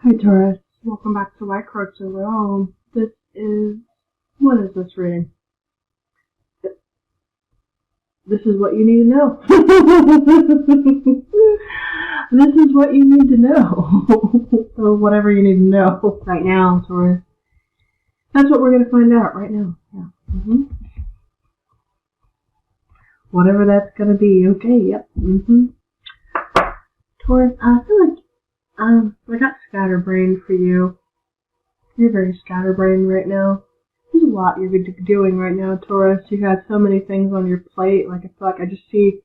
Hi Taurus, welcome back to White Cards of Rome. What is this reading? This is what you need to know. This is what you need to know. So whatever you need to know right now, Taurus. That's what we're going to find out right now. Yeah. Whatever that's going to be. Okay, yep. Taurus, I feel like I got scatterbrained for you. You're very scatterbrained right now. There's a lot you're doing right now, Taurus. You've had so many things on your plate. Like, I feel like I see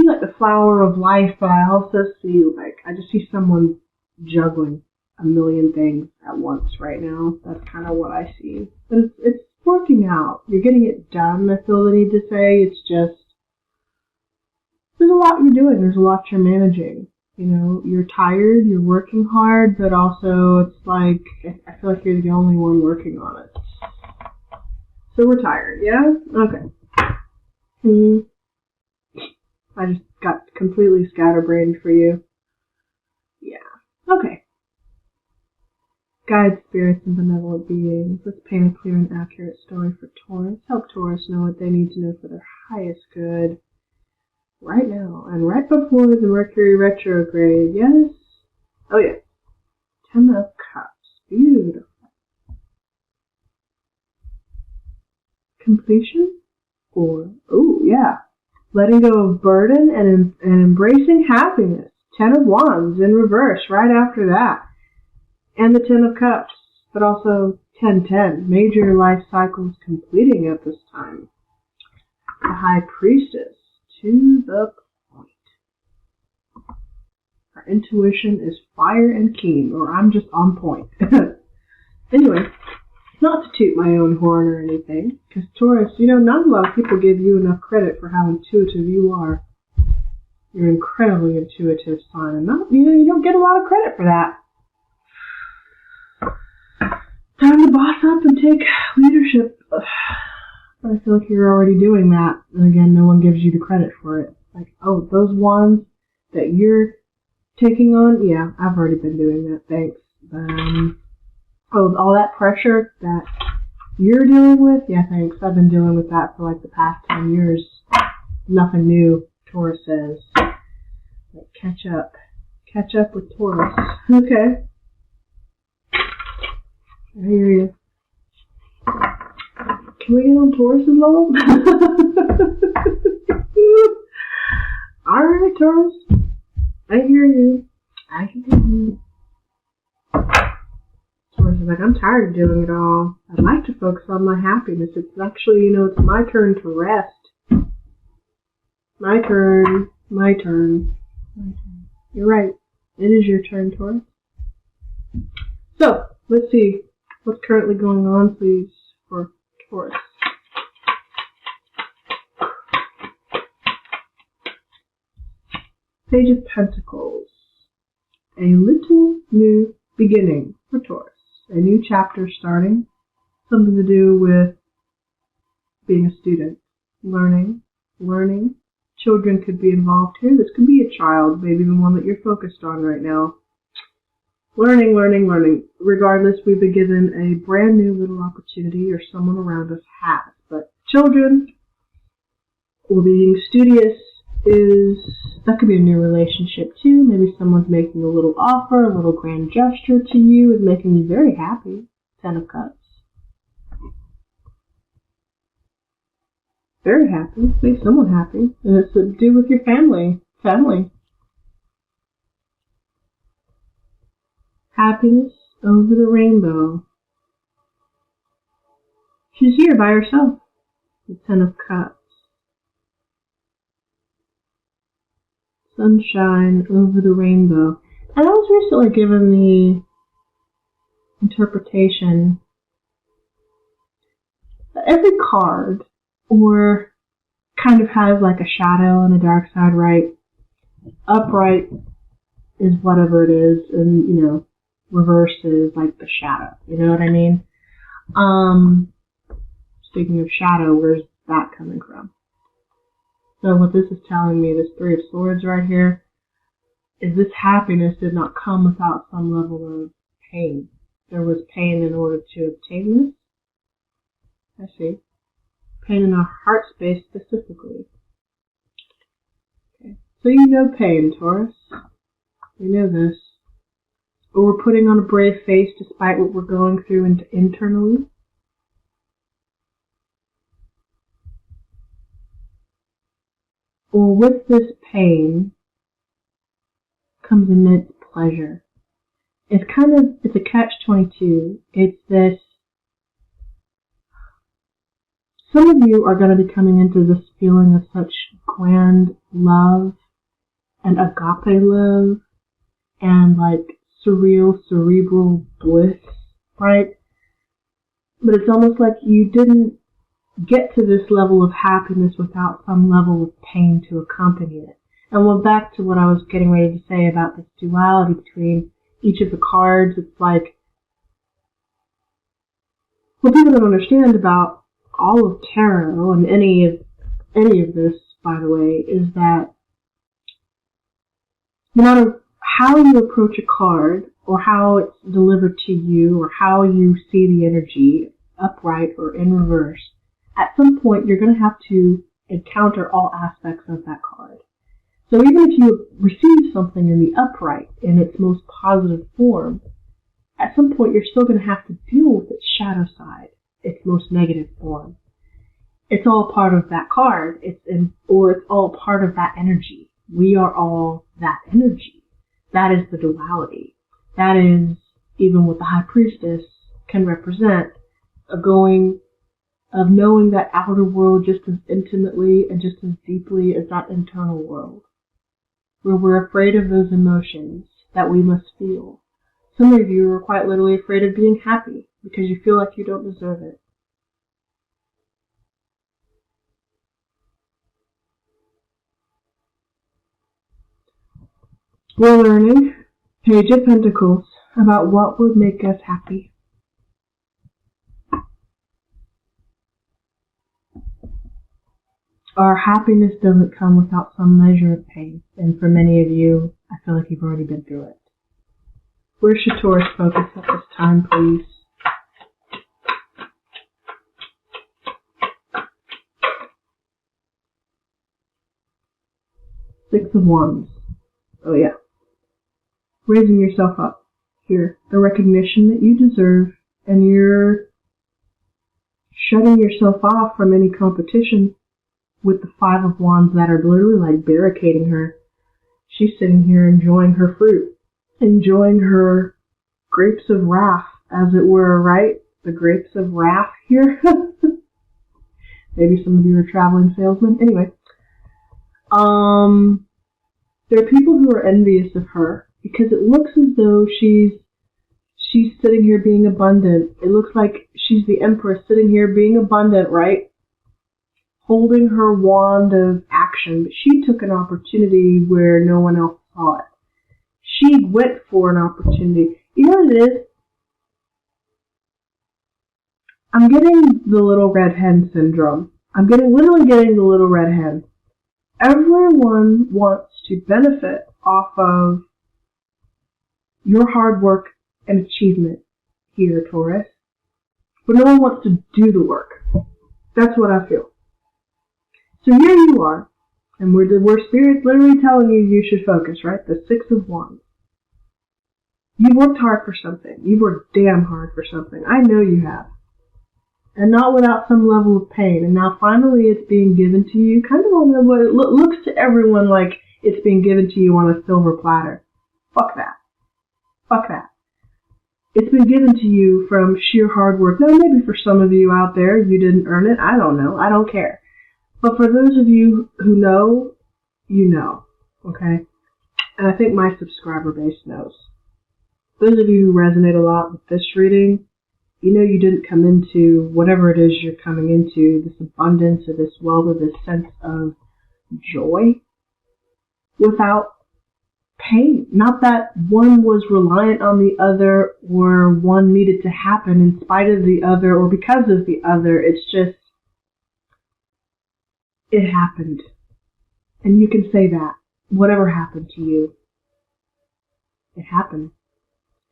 like the flower of life, but I also see, like, I just see someone juggling a million things at once right now. That's kind of what I see. But it's working out. You're getting it done, I feel the need to say. It's just, there's a lot you're doing. There's a lot you're managing. You know, you're tired, you're working hard, but also it's like, I feel like you're the only one working on it. So we're tired, yeah? Okay. I just got completely scatterbrained for you. Yeah. Okay. Guide spirits and benevolent beings. Let's paint a clear and accurate story for Taurus. Help Taurus know what they need to know for their highest good. Right now, and right before the Mercury retrograde, yes? Oh, yeah. 10 of Cups. Beautiful. Completion? Or, oh, yeah. Letting go of burden and embracing happiness. 10 of Wands in reverse right after that. And the 10 of Cups, but also 10-10. Major life cycles completing at this time. The High Priestess. To the point. Our intuition is fire and keen, or I'm just on point. Anyway, not to toot my own horn or anything, because Taurus, not a lot of people give you enough credit for how intuitive you are. You're an incredibly intuitive sign, and you don't get a lot of credit for that. Time to boss up and take leadership. I feel like you're already doing that. And again, no one gives you the credit for it. Like, oh, those wands that you're taking on, yeah, I've already been doing that, thanks. All that pressure that you're dealing with, yeah, thanks. I've been dealing with that for like the past 10 years. Nothing new, Taurus says. Like, catch up. Catch up with Taurus. Okay. I hear you. Can we get on Taurus's level? Alright, Taurus. I hear you. I can hear you. Taurus is like, I'm tired of doing it all. I'd like to focus on my happiness. It's actually, it's my turn to rest. My turn. My turn. You're right. It is your turn, Taurus. So, let's see what's currently going on, please, for Taurus. Page of Pentacles. A little new beginning for Taurus. A new chapter starting. Something to do with being a student. Learning. Children could be involved here. This could be a child, maybe the one that you're focused on right now. Learning. Regardless, we've been given a brand new little opportunity, or someone around us has. But children, or being studious, that could be a new relationship too. Maybe someone's making a little offer, a little grand gesture to you, is making you very happy. 10 of Cups. Very happy. Make someone happy. And it's to do with your family. Happiness over the rainbow. She's here by herself. The 10 of Cups. Sunshine over the rainbow. And I was recently given the interpretation that every card, or kind of has like a shadow on the dark side, right? Upright is whatever it is, and reverse is like the shadow. You know what I mean? Speaking of shadow, where's that coming from? So what this is telling me, this Three of Swords right here, is this happiness did not come without some level of pain. There was pain in order to obtain this. I see. Pain in our heart space specifically. Okay. So you know pain, Taurus. You know this. Or we're putting on a brave face despite what we're going through internally. Or with this pain comes immense pleasure. It's a catch-22. It's this, some of you are going to be coming into this feeling of such grand love and agape love and like surreal, cerebral bliss, right? But it's almost like you didn't get to this level of happiness without some level of pain to accompany it. And we're back to what I was getting ready to say about this duality between each of the cards. It's like, what people don't understand about all of tarot and any of this, by the way, is that no matter how you approach a card or how it's delivered to you or how you see the energy, upright or in reverse, at some point you're going to have to encounter all aspects of that card. So even if you receive something in the upright, in its most positive form, at some point you're still going to have to deal with its shadow side, its most negative form. It's all part of that card, it's all part of that energy. We are all that energy. That is the duality. That is even what the High Priestess can represent, of knowing that outer world just as intimately and just as deeply as that internal world, where we're afraid of those emotions that we must feel. Some of you are quite literally afraid of being happy because you feel like you don't deserve it. We're learning, Page of Pentacles, about what would make us happy. Our happiness doesn't come without some measure of pain, and for many of you, I feel like you've already been through it. Where should Taurus focus at this time, please? Six of Wands. Oh yeah. Raising yourself up here. The recognition that you deserve, and you're shutting yourself off from any competition with the Five of Wands that are literally like barricading her. She's sitting here enjoying her fruit, enjoying her grapes of wrath, as it were, right? The grapes of wrath here. Maybe some of you are traveling salesmen. Anyway, there are people who are envious of her because it looks as though she's sitting here being abundant. It looks like she's the Empress sitting here being abundant, right? Holding her wand of action, but she took an opportunity where no one else saw it. She went for an opportunity. You know what it is? I'm getting the little red hen syndrome. I'm literally getting the little red hen. Everyone wants to benefit off of your hard work and achievement here, Taurus. But no one wants to do the work. That's what I feel. So here you are, and we're Spirit's literally telling you should focus, right? The Six of Wands. You've worked hard for something. You've worked damn hard for something. I know you have. And not without some level of pain. And now finally it's being given to you, kind of on what it looks to everyone like it's being given to you on a silver platter. Fuck that. Fuck that. It's been given to you from sheer hard work. Now maybe for some of you out there, you didn't earn it. I don't know. I don't care. But for those of you who know, you know, okay? And I think my subscriber base knows. Those of you who resonate a lot with this reading, you know you didn't come into whatever it is you're coming into, this abundance or this wealth or this sense of joy, without pain. Not that one was reliant on the other or one needed to happen in spite of the other or because of the other. It's just, it happened. And you can say that. Whatever happened to you, it happened.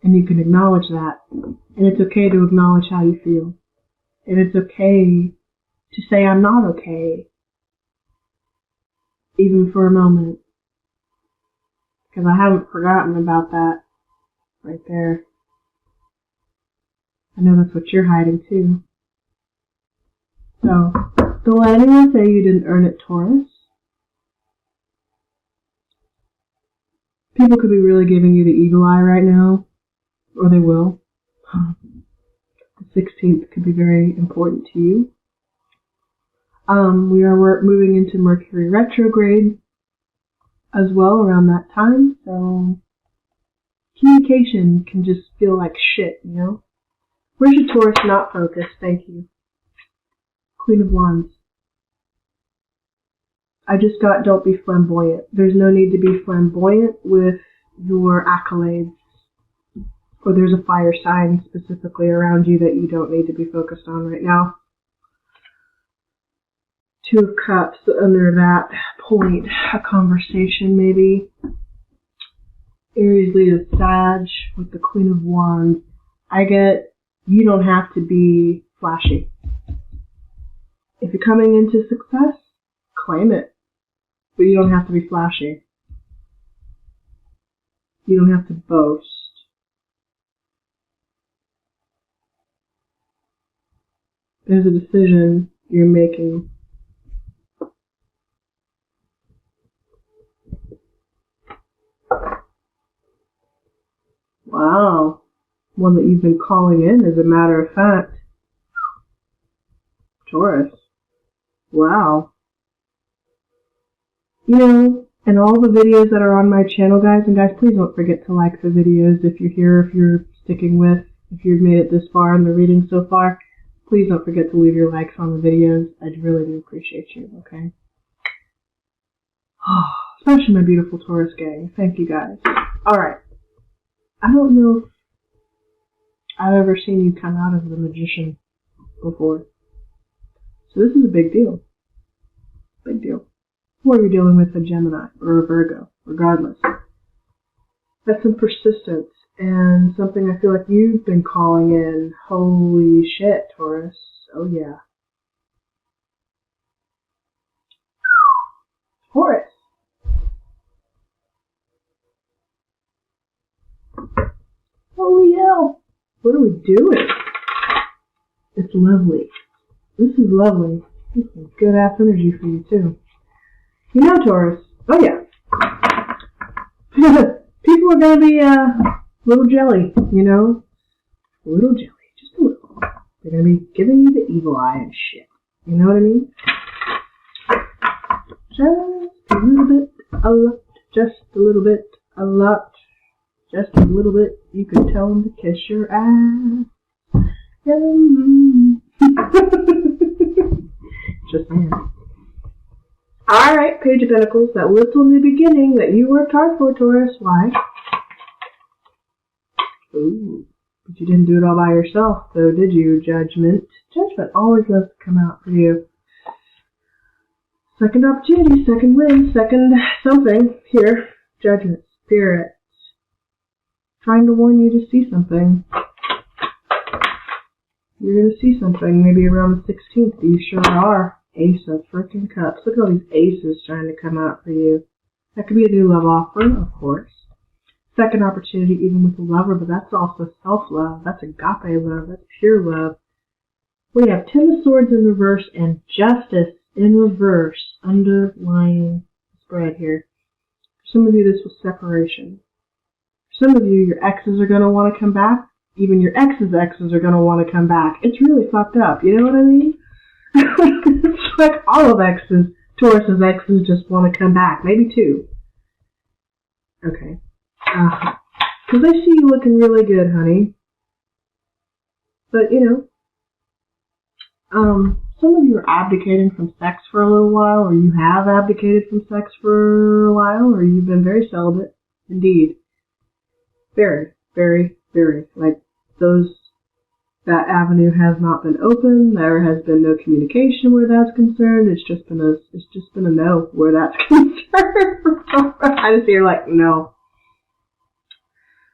And you can acknowledge that. And it's okay to acknowledge how you feel. And it's okay to say, I'm not okay. Even for a moment. Because I haven't forgotten about that right there. I know that's what you're hiding too. So, don't let anyone say you didn't earn it, Taurus. People could be really giving you the evil eye right now. Or they will. The 16th could be very important to you. We are moving into Mercury retrograde as well around that time, so communication can just feel like shit, you know? Where's your Taurus not focused? Thank you. Queen of Wands. I just got don't be flamboyant. There's no need to be flamboyant with your accolades. Or there's a fire sign specifically around you that you don't need to be focused on right now. Two of Cups under that point, a conversation maybe. Aries, Leo, Sag with the Queen of Wands. I get you don't have to be flashy. If you're coming into success, claim it. But you don't have to be flashy. You don't have to boast. There's a decision you're making. Wow. One that you've been calling in, as a matter of fact. Taurus. Wow. You know, and all the videos that are on my channel, guys, and guys, please don't forget to like the videos if you're here, if you're sticking with, if you've made it this far in the reading so far. Please don't forget to leave your likes on the videos. I really do appreciate you, okay? Oh, especially my beautiful Taurus gang. Thank you, guys. Alright. I don't know if I've ever seen you come out of the Magician before. So this is a big deal. Big deal. Or you're dealing with a Gemini or a Virgo, regardless. That's some persistence and something I feel like you've been calling in. Holy shit, Taurus. Oh yeah. Taurus. Holy hell. What are we doing? It's lovely. This is lovely. This is good ass energy for you too. You know, Taurus. Oh yeah. People are gonna be a little jelly, you know? A little jelly, just a little. They're gonna be giving you the evil eye and shit. You know what I mean? Just a little bit, a lot, just a little bit, a lot, just a little bit. You can tell them to kiss your ass. Just saying. Alright, Page of Pentacles, that little new beginning that you worked hard for, Taurus. Why? Ooh, but you didn't do it all by yourself, though, did you? Judgment. Judgment always loves to come out for you. Second opportunity, second win, second something. Here, Judgment, Spirit. Trying to warn you to see something. You're going to see something maybe around the 16th. You sure are. Ace of frickin' Cups. Look at all these aces trying to come out for you. That could be a new love offer, of course. Second opportunity even with a lover, but that's also self-love. That's agape love. That's pure love. We have Ten of Swords in reverse and Justice in reverse underlying spread here. For some of you, this was separation. For some of you, your exes are going to want to come back. Even your ex's exes are going to want to come back. It's really fucked up. You know what I mean? It's like all of exes, Taurus's exes just want to come back. Maybe two. Okay. Because I see you looking really good, honey. But, you know, some of you are abdicating from sex for a little while, or you have abdicated from sex for a while, or you've been very celibate. Indeed. Very, very, very. Like, that avenue has not been open. There has been no communication where that's concerned. It's just been a no where that's concerned. I just hear like, no.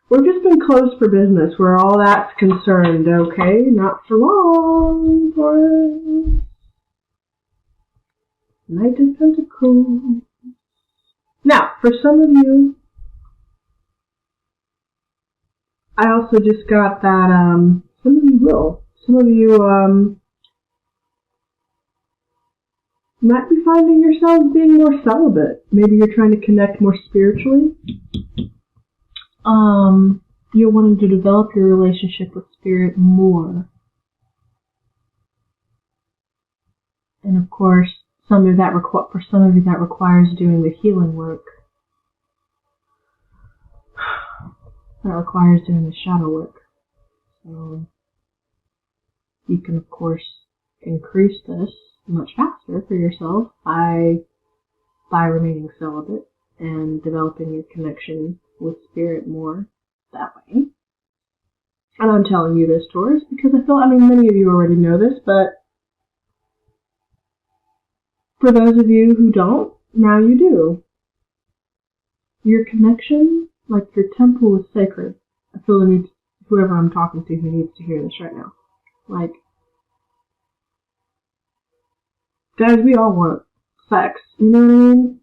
We've just been closed for business where all that's concerned, okay? Not for long, Taurus. Knight of Pentacles. Now, for some of you, I also just got that, some of you will. Some of you, might be finding yourselves being more celibate. Maybe you're trying to connect more spiritually. You're wanting to develop your relationship with spirit more. And of course, for some of you that requires doing the healing work. That requires doing the shadow work. So you can, of course, increase this much faster for yourself by remaining celibate and developing your connection with spirit more that way. And I'm telling you this, Taurus, because many of you already know this, but for those of you who don't, now you do. Your connection, like your temple, is sacred. I feel the need, whoever I'm talking to who needs to hear this right now. Like, guys, we all want sex, you know what I mean?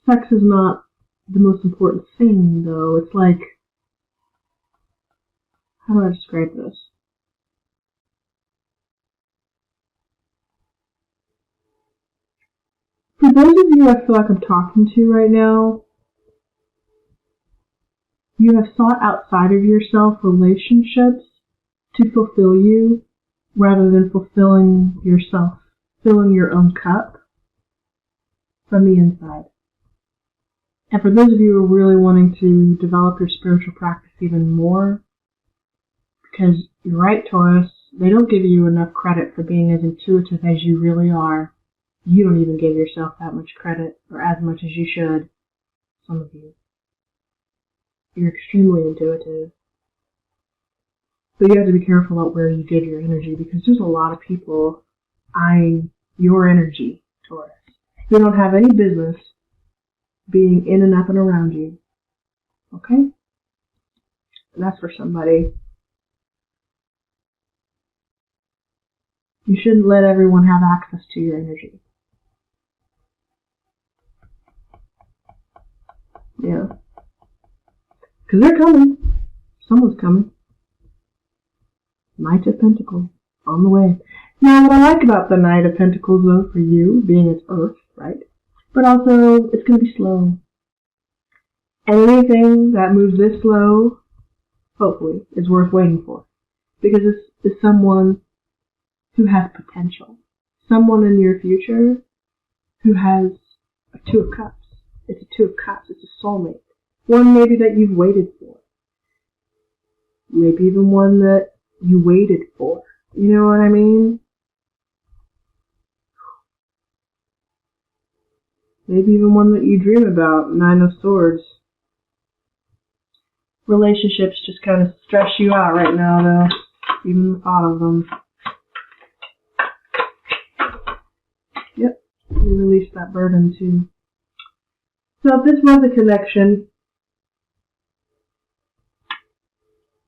Sex is not the most important thing, though. It's like, how do I describe this? For those of you I feel like I'm talking to right now, you have sought outside of yourself relationships to fulfill you rather than fulfilling yourself, filling your own cup from the inside. And for those of you who are really wanting to develop your spiritual practice even more, because you're right, Taurus, they don't give you enough credit for being as intuitive as you really are. You don't even give yourself that much credit, or as much as you should. Some of you. You're extremely intuitive. But you have to be careful about where you give your energy, because there's a lot of people eyeing your energy, Taurus, who don't have any business being in and up and around you. Okay? And that's for somebody. You shouldn't let everyone have access to your energy. Yeah. Because they're coming. Someone's coming. Knight of Pentacles. On the way. Now, what I like about the Knight of Pentacles, though, for you, being it's Earth, right? But also, it's going to be slow. Anything that moves this slow, hopefully, is worth waiting for. Because it's someone who has potential. Someone in your future who has a Two of Cups. It's a Two of Cups. It's a soulmate. One maybe that you've waited for. Maybe even one that you waited for. You know what I mean? Maybe even one that you dream about. Nine of Swords. Relationships just kind of stress you out right now, though. Even the thought of them. Yep. You release that burden, too. So if this was a connection,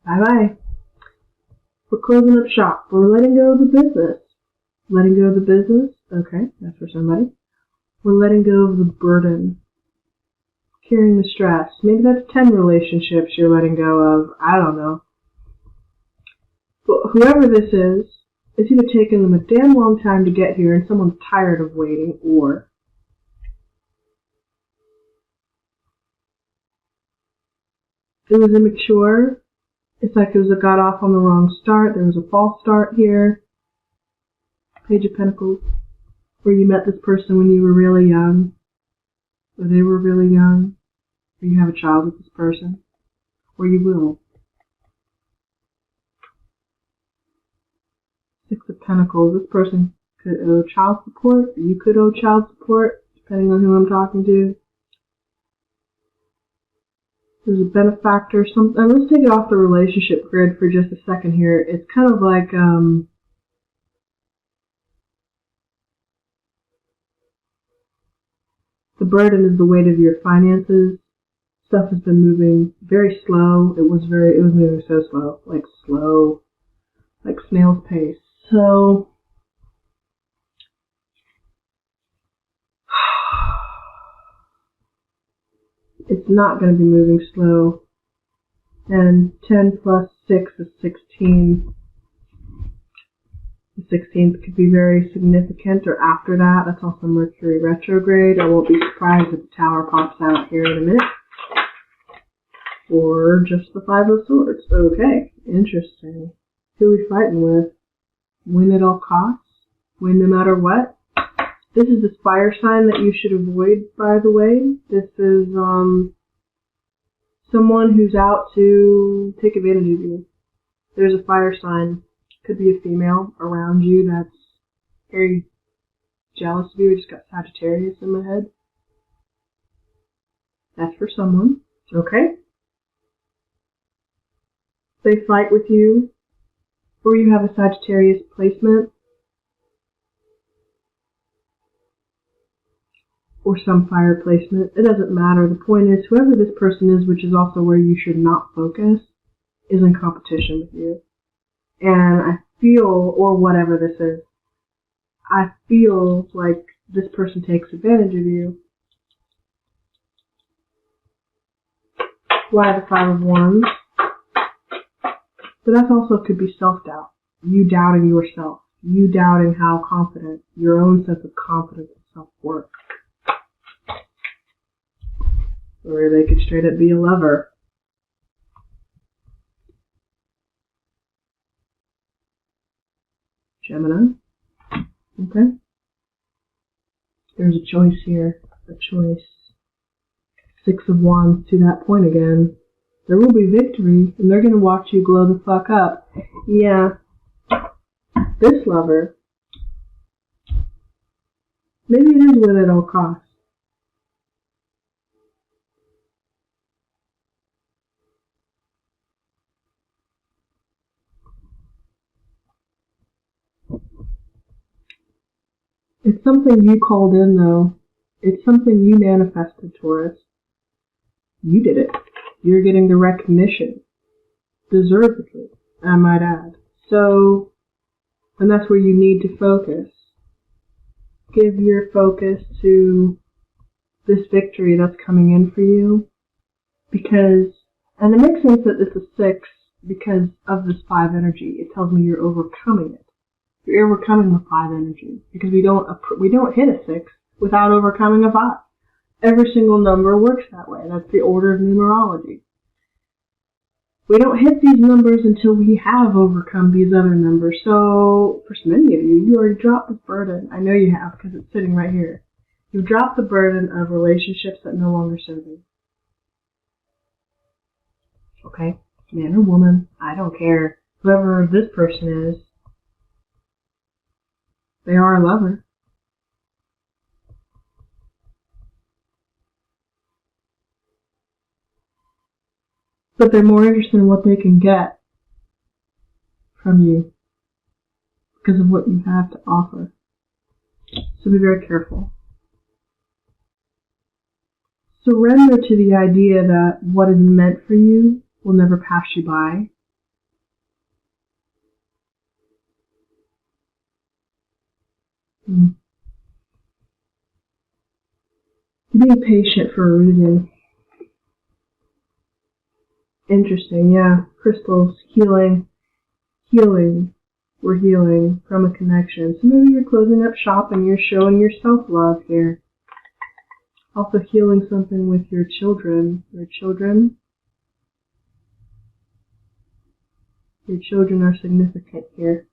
bye-bye. We're closing up shop. We're letting go of the business. Letting go of the business? Okay, that's for somebody. We're letting go of the burden. Carrying the stress. Maybe that's 10 relationships you're letting go of. I don't know. But whoever this is, it's either taken them a damn long time to get here and someone's tired of waiting, or it was immature. It's like it got off on the wrong start. There was a false start here. Page of Pentacles. Where you met this person when you were really young. Or they were really young. Or you have a child with this person. Or you will. Six of Pentacles. This person could owe child support. Or you could owe child support. Depending on who I'm talking to. There's a benefactor. Let's take it off the relationship grid for just a second here. It's kind of like the burden is the weight of your finances. Stuff has been moving very slow. It was moving so slow, like snail's pace. So it's not going to be moving slow. And 10 plus 6 is 16. The 16th could be very significant, or after that. That's also Mercury retrograde. I won't be surprised if the Tower pops out here in a minute. Or just the 5 of Swords. Okay, interesting. Who are we fighting with? Win at all costs? Win no matter what? This is this fire sign that you should avoid, by the way. This is someone who's out to take advantage of you. There's a fire sign. Could be a female around you that's very jealous of you. I just got Sagittarius in my head. That's for someone. Okay? They fight with you, or you have a Sagittarius placement, or some fire placement. It doesn't matter. The point is, whoever this person is, which is also where you should not focus, is in competition with you. And I feel, or whatever this is, I feel like this person takes advantage of you. Why the 5 of Wands? But that also could be self-doubt. You doubting yourself. You doubting how confident, your own sense of confidence and self-worth. Or they could straight up be a lover. Gemini. Okay. There's a choice here. A choice. 6 of Wands to that point again. There will be victory, and they're going to watch you glow the fuck up. Yeah. This lover. Maybe it is win at all costs. It's something you called in, though. It's something you manifested, Taurus. You did it. You're getting the recognition. Deservedly, I might add. So, and that's where you need to focus. Give your focus to this victory that's coming in for you. Because, and it makes sense that this is 6 because of this 5 energy. It tells me you're overcoming it. You're overcoming the 5 energy. Because we don't hit a 6 without overcoming a 5. Every single number works that way. That's the order of numerology. We don't hit these numbers until we have overcome these other numbers. So, for many of you, you already dropped this burden. I know you have, because it's sitting right here. You've dropped the burden of relationships that no longer serve you. Okay? Man or woman, I don't care. Whoever this person is, they are a lover. But they're more interested in what they can get from you because of what you have to offer. So be very careful. Surrender to the idea that what is meant for you will never pass you by. You're being patient for a reason. Interesting, yeah. Crystals, healing. We're healing from a connection. So maybe you're closing up shop and you're showing your self-love here. Also healing something with your children. Your children are significant here.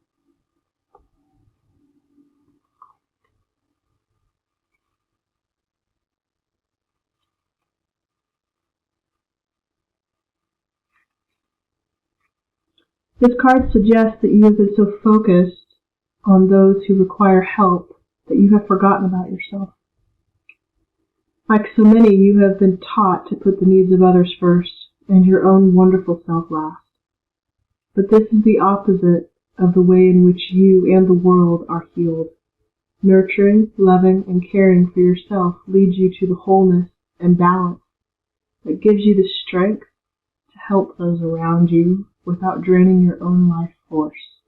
This card suggests that you have been so focused on those who require help that you have forgotten about yourself. Like so many, you have been taught to put the needs of others first and your own wonderful self last. But this is the opposite of the way in which you and the world are healed. Nurturing, loving, and caring for yourself leads you to the wholeness and balance that gives you the strength to help those around you without draining your own life force.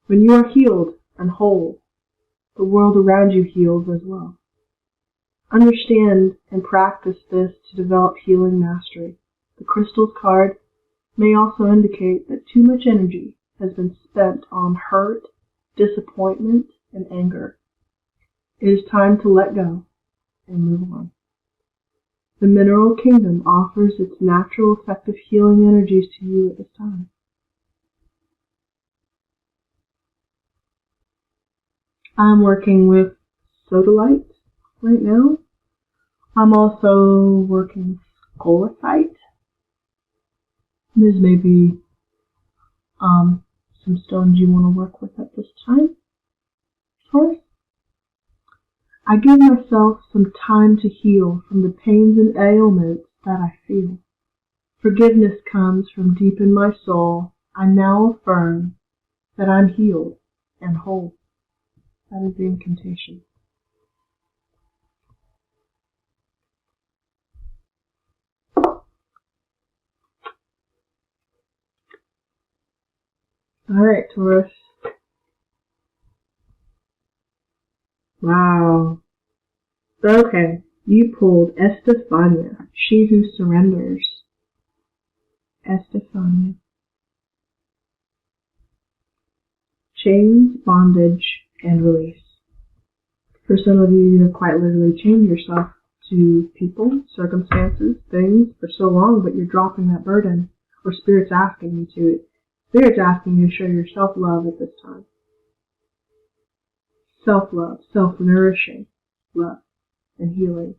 When you are healed and whole, the world around you heals as well. Understand and practice this to develop healing mastery. The crystals card may also indicate that too much energy has been spent on hurt, disappointment, and anger. It is time to let go and move on. The mineral kingdom offers its natural effective healing energies to you at this time. I'm working with sodalite right now. I'm also working scolasite. These may be some stones you want to work with at this time. First, I give myself some time to heal from the pains and ailments that I feel. Forgiveness comes from deep in my soul. I now affirm that I'm healed and whole. That is the incantation. Alright, Taurus. Wow. Okay, you pulled Estefania, she who surrenders. Estefania. Chains, bondage, and release. For some of you, you have quite literally chained yourself to people, circumstances, things for so long, but you're dropping that burden, or Spirit's asking you to. Spirit's asking you to show your self-love at this time. Self-love, self-nourishing love, and healing.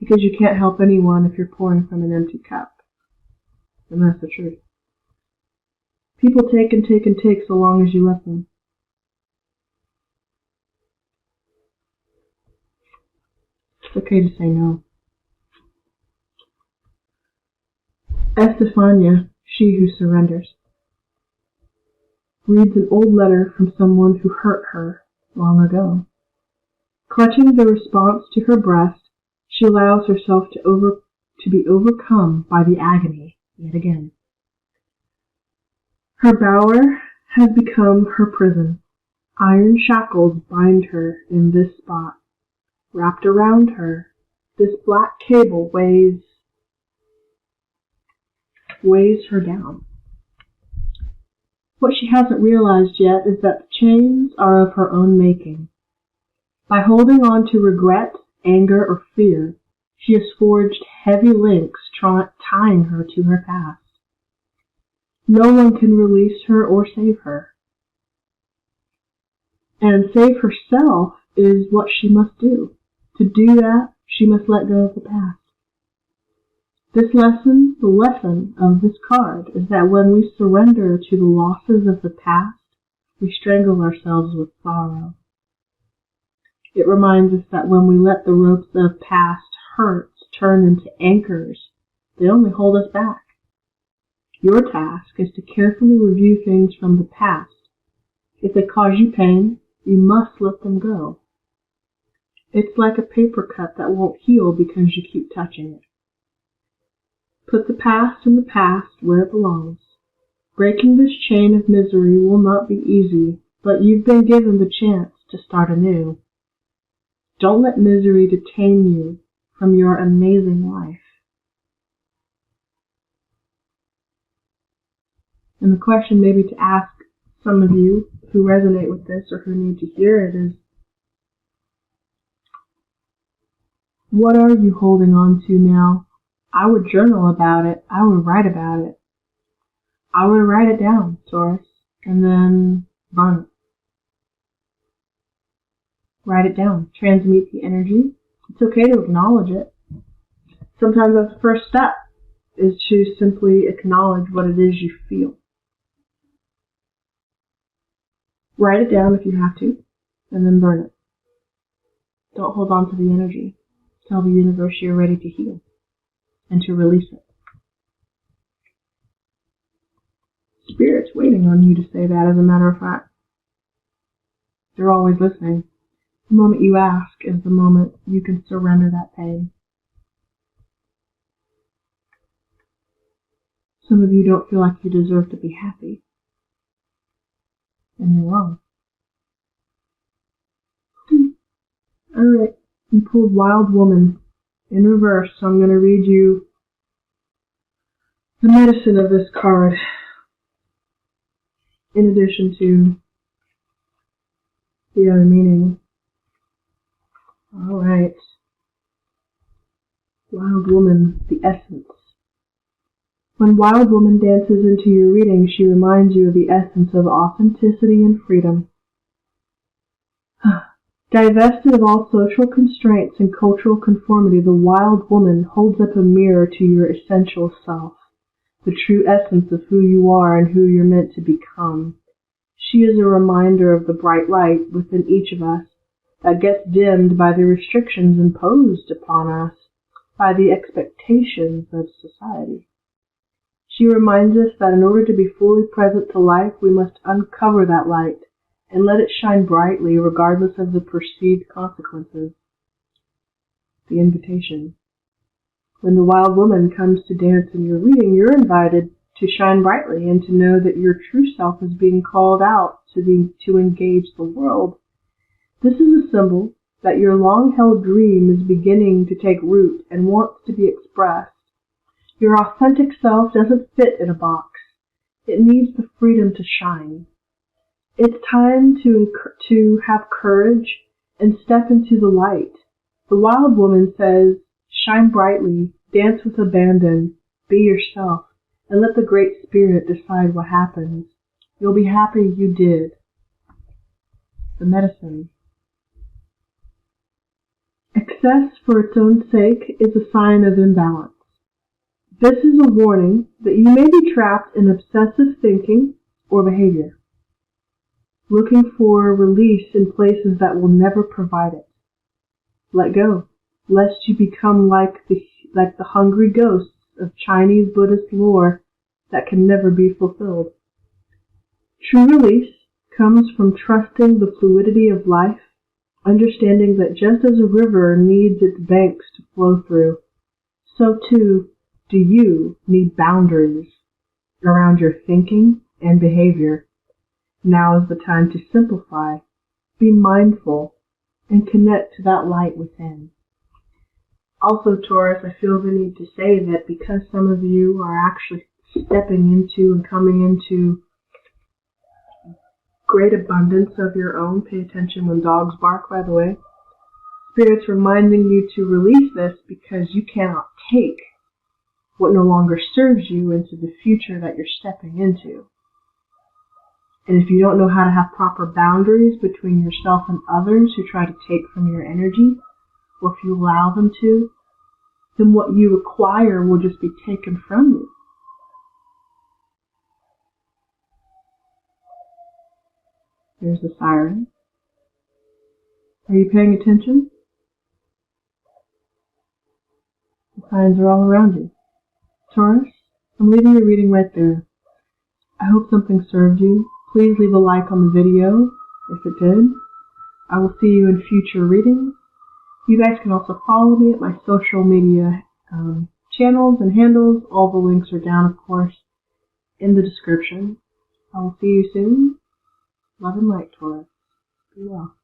Because you can't help anyone if you're pouring from an empty cup. And that's the truth. People take and take and take so long as you let them. It's okay to say no. Estefania, she who surrenders, reads an old letter from someone who hurt her long ago. Clutching the response to her breast, she allows herself to be overcome by the agony yet again. Her bower has become her prison. Iron shackles bind her in this spot. Wrapped around her, this black cable weighs her down. What she hasn't realized yet is that the chains are of her own making. By holding on to regret, anger, or fear, she has forged heavy links tying her to her past. No one can release her or save her. And save herself is what she must do. To do that, she must let go of the past. This lesson, the lesson of this card, is that when we surrender to the losses of the past, we strangle ourselves with sorrow. It reminds us that when we let the ropes of past hurts turn into anchors, they only hold us back. Your task is to carefully review things from the past. If they cause you pain, you must let them go. It's like a paper cut that won't heal because you keep touching it. Put the past in the past where it belongs. Breaking this chain of misery will not be easy, but you've been given the chance to start anew. Don't let misery detain you from your amazing life. And the question maybe to ask some of you who resonate with this or who need to hear it is, what are you holding on to now? I would journal about it. I would write about it. I would write it down, Taurus, and then burn it. Write it down. Transmute the energy. It's okay to acknowledge it. Sometimes that's the first step, is to simply acknowledge what it is you feel. Write it down if you have to, and then burn it. Don't hold on to the energy. Tell the universe you're ready to heal. and to release it. Spirit's waiting on you to say that, as a matter of fact. They're always listening. The moment you ask is the moment you can surrender that pain. Some of you don't feel like you deserve to be happy. And you're wrong. Alright, you pulled Wild Woman in reverse, so I'm going to read you the medicine of this card, in addition to the other meaning. Alright. Wild Woman, the essence. When Wild Woman dances into your reading, she reminds you of the essence of authenticity and freedom. Divested of all social constraints and cultural conformity, the Wild Woman holds up a mirror to your essential self, the true essence of who you are and who you're meant to become. She is a reminder of the bright light within each of us that gets dimmed by the restrictions imposed upon us by the expectations of society. She reminds us that in order to be fully present to life, we must uncover that light and let it shine brightly regardless of the perceived consequences. The invitation. When the Wild Woman comes to dance in your reading, you're invited to shine brightly and to know that your true self is being called out to engage the world. This is a symbol that your long-held dream is beginning to take root and wants to be expressed. Your authentic self doesn't fit in a box. It needs the freedom to shine. It's time to have courage and step into the light. The Wild Woman says, shine brightly, dance with abandon, be yourself, and let the Great Spirit decide what happens. You'll be happy you did. The medicine. Excess for its own sake is a sign of imbalance. This is a warning that you may be trapped in obsessive thinking or behavior, looking for release in places that will never provide it. Let go, lest you become like the hungry ghosts of Chinese Buddhist lore that can never be fulfilled. True release comes from trusting the fluidity of life, understanding that just as a river needs its banks to flow through, so too do you need boundaries around your thinking and behavior. Now is the time to simplify, be mindful, and connect to that light within. Also, Taurus, I feel the need to say that because some of you are actually stepping into and coming into great abundance of your own, pay attention when dogs bark, by the way. Spirit's reminding you to release this because you cannot take what no longer serves you into the future that you're stepping into. And if you don't know how to have proper boundaries between yourself and others who try to take from your energy, or if you allow them to, then what you acquire will just be taken from you. There's the siren. Are you paying attention? The signs are all around you. Taurus, I'm leaving your reading right there. I hope something served you. Please leave a like on the video if it did. I will see you in future readings. You guys can also follow me at my social media channels and handles. All the links are down, of course, in the description. I will see you soon. Love and light, Taurus. Be well.